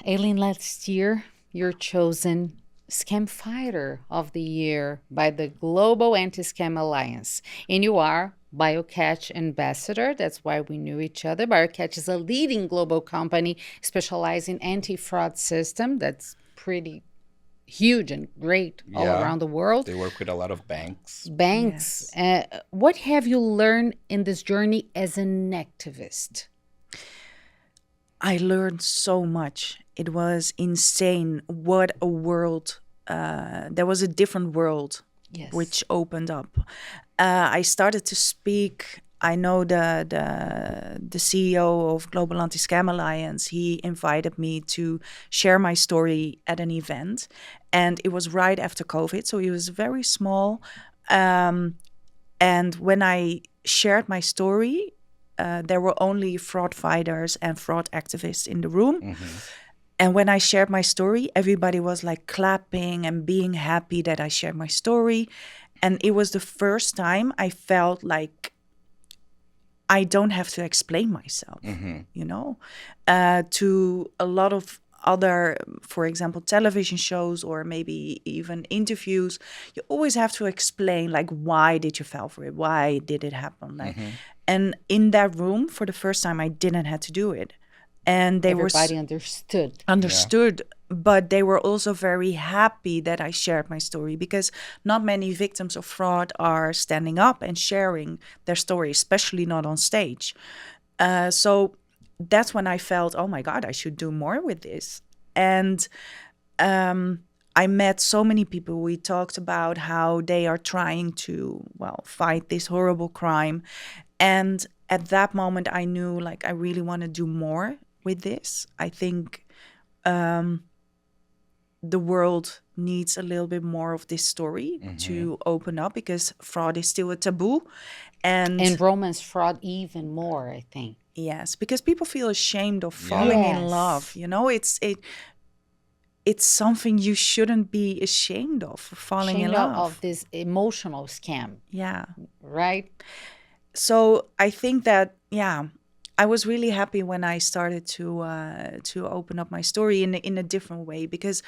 Ayleen, last year, you're chosen Scam Fighter of the Year by the Global Anti-Scam Alliance. And you are BioCatch Ambassador. That's why we knew each other. BioCatch is a leading global company specializing in anti-fraud system. That's pretty huge and great all Yeah, around the world. they work with a lot of banks. Banks. Yes. What have you learned in this journey as an activist? I learned so much. It was insane. What a world. There was a different world Yes. which opened up. I started to speak. I know the CEO of Global Anti-Scam Alliance. He invited me to share my story at an event. And it was right after COVID, so it was very small. And when I shared my story, there were only fraud fighters and fraud activists in the room. And when I shared my story, everybody was like clapping and being happy that I shared my story. And it was the first time I felt like I don't have to explain myself, to a lot of other, for example, television shows or maybe even interviews. You always have to explain, like, why did you fall for it? Why did it happen? Like, and in that room, for the first time, I didn't have to do it. And they Everybody were understood. but they were also very happy that I shared my story, because not many victims of fraud are standing up and sharing their story, especially not on stage. So that's when I felt, oh my God, I should do more with this. And I met so many people. We talked about how they are trying to, fight this horrible crime. And at that moment, I knew, like, I really want to do more with this. I think the world needs a little bit more of this story to open up, because fraud is still a taboo. And romance fraud even more, I think. Yes, because people feel ashamed of falling in love. It's something you shouldn't be ashamed of, falling in love. Of this emotional scam. Yeah. Right? So I think that, I was really happy when I started to open up my story in a different way, because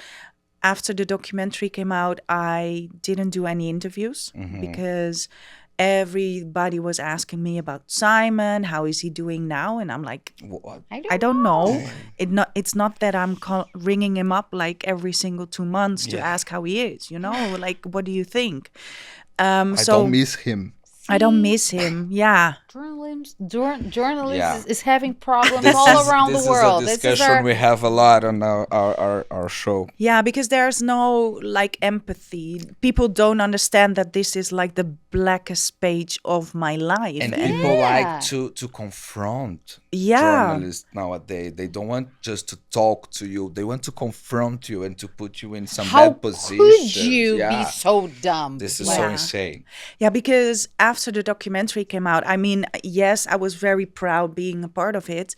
after the documentary came out, I didn't do any interviews because everybody was asking me about Simon. How is he doing now? And I'm like, What? I don't know. It's not that I'm ringing him up like every single 2 months to ask how he is. Like, what do you think? I don't miss him. I don't miss him. Yeah. Journalists is having problems all around the world. This is a discussion we have a lot on our show. Yeah, because there's no, like, empathy. People don't understand that this is like the blackest page of my life. And people like to confront journalists nowadays. They don't want just to talk to you. They want to confront you and to put you in some bad position. How could you be so dumb? This is so insane. Yeah, because after the documentary came out, I mean, yes, I was very proud being a part of it.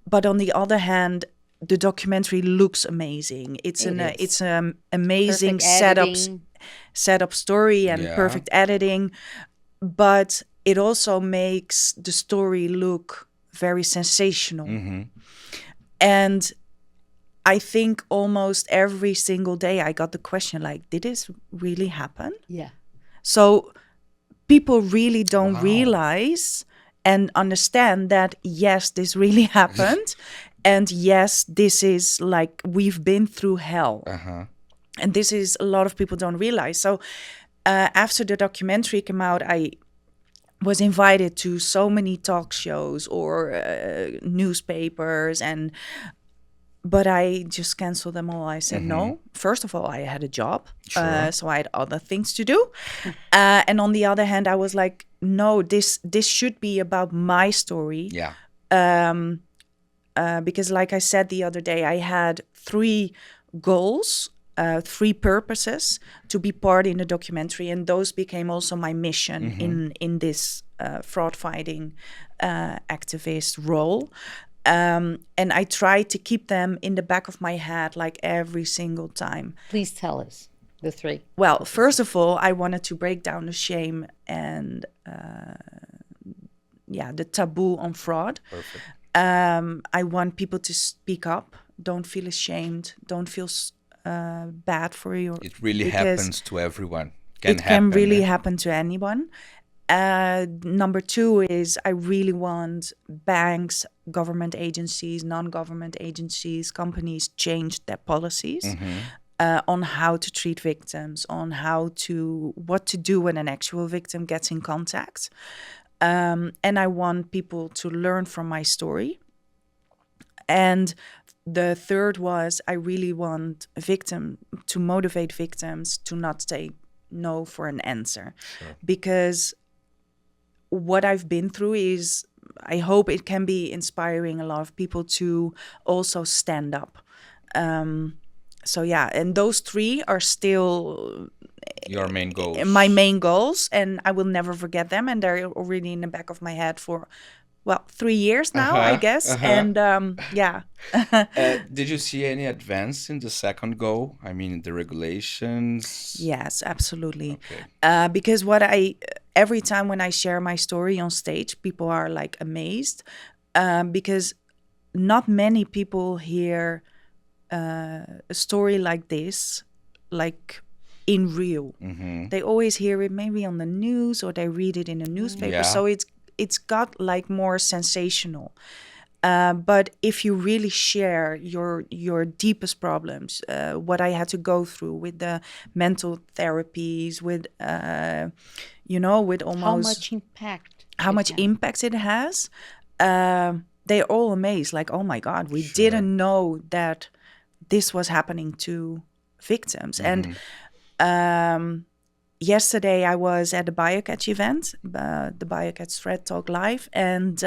But on the other hand, the documentary looks amazing. It's an amazing setup story and perfect editing. But it also makes the story look very sensational. And I think almost every single day I got the question, like, did this really happen? Yeah. So people really don't realize and understand that, yes, this really happened. And yes, this is like, we've been through hell. And this is a lot of people don't realize. So after the documentary came out, I was invited to so many talk shows or newspapers, but I just canceled them all. I said no. First of all, I had a job, so I had other things to do. And on the other hand, I was like, no, this should be about my story. Yeah. Because, like I said the other day, I had 3 goals, 3 purposes to be part in the documentary, and those became also my mission in this fraud fighting activist role. And I try to keep them in the back of my head, like, every single time. Please tell us the 3. Well, first of all, I wanted to break down the shame and the taboo on fraud. Perfect. I want people to speak up, don't feel ashamed, don't feel bad for you. It really happens to everyone. It can really happen to anyone. Number 2 is I really want banks, government agencies, non-government agencies, companies change their policies on how to treat victims, on what to do when an actual victim gets in contact. And I want people to learn from my story. And the third was I really want to motivate victims to not say no for an answer. Sure. Because what I've been through is, I hope it can be inspiring a lot of people to also stand up. So yeah, and those 3 are still your main goals. My main goals, and I will never forget them. And they're already in the back of my head for 3 years now, I guess. And yeah. Did you see any advance in the second goal? I mean, the regulations? Yes, absolutely. Okay. Because every time when I share my story on stage, people are like amazed, because not many people hear a story like this, like in real. They always hear it maybe on the news or they read it in a newspaper. Yeah. So it's got like more sensational. But if you really share your deepest problems, what I had to go through with the mental therapies, with with almost how much impact it has, they're all amazed. Like, oh my God, we didn't know that this was happening to victims. And yesterday I was at the Biocatch event, the Biocatch Thread Talk Live, and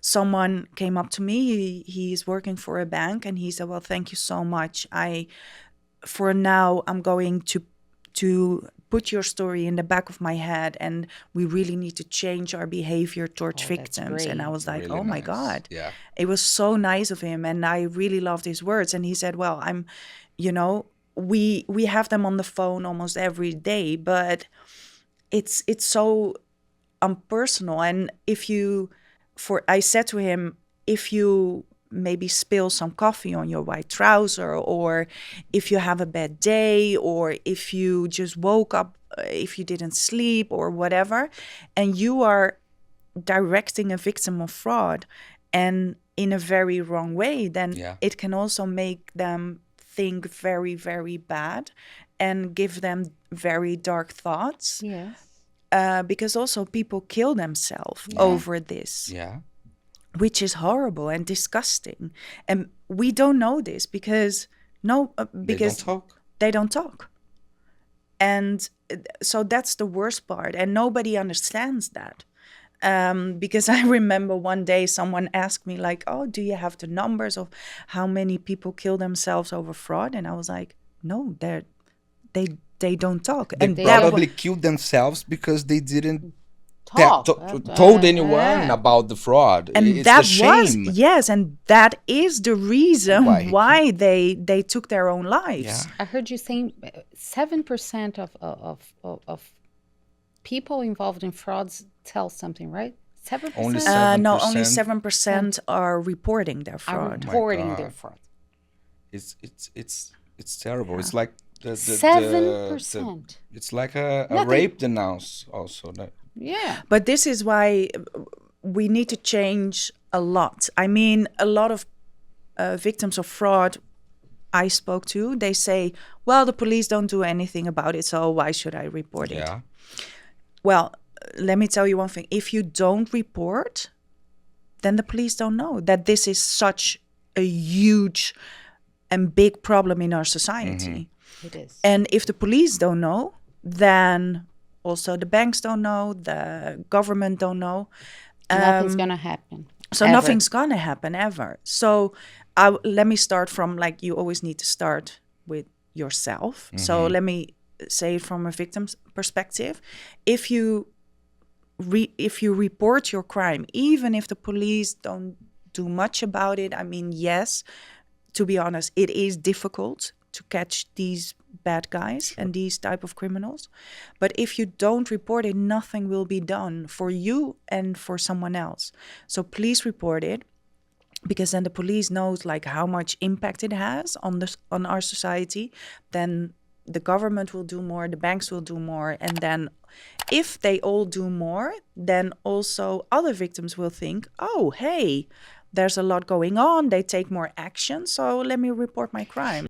someone came up to me. He is working for a bank, and he said, well, thank you so much. For now, I'm going to put your story in the back of my head, and we really need to change our behavior towards victims. And I was like, really, oh my God. Yeah. It was so nice of him, and I really loved his words. And he said, well, we have them on the phone almost every day, but it's so impersonal. And I said to him, if you maybe spill some coffee on your white trouser, or if you have a bad day, or if you just woke up, if you didn't sleep or whatever, and you are directing a victim of fraud and in a very wrong way, then it can also make them think very, very bad and give them very dark thoughts. Yes. Because also people kill themselves over this. Yeah. Which is horrible and disgusting. And we don't know this because they don't talk. And so that's the worst part. And nobody understands that. Because I remember one day someone asked me like, oh, do you have the numbers of how many people kill themselves over fraud? And I was like, no, they don't talk. They probably killed themselves because they didn't told anyone about the fraud. And it's the shame. And that is the reason why they took their own lives. Yeah. I heard you saying 7% of people involved in frauds tell something, right? 7%? Only 7%? No, only 7% are reporting their fraud. Their fraud. It's terrible. Yeah. It's like 7%. It's like a rape denounce also. Yeah. But this is why we need to change a lot. I mean, a lot of victims of fraud I spoke to, they say, well, the police don't do anything about it, so why should I report it? Yeah. Well, let me tell you one thing. If you don't report, then the police don't know that this is such a huge and big problem in our society. Mm-hmm. It is. And if the police don't know, then also the banks don't know, the government don't know. Nothing's going to happen. So ever. Nothing's going to happen ever. So let me start from, like, you always need to start with yourself. Mm-hmm. So let me say it from a victim's perspective. If you report your crime, even if the police don't do much about it, I mean, yes, to be honest, it is difficult to catch these bad guys and these type of criminals. But if you don't report it, nothing will be done for you and for someone else. So please report it. because then the police knows like how much impact it has on our society. Then the government will do more, the banks will do more, and then if they all do more, then also other victims will think, oh, hey, there's a lot going on, they take more action, so let me report my crime.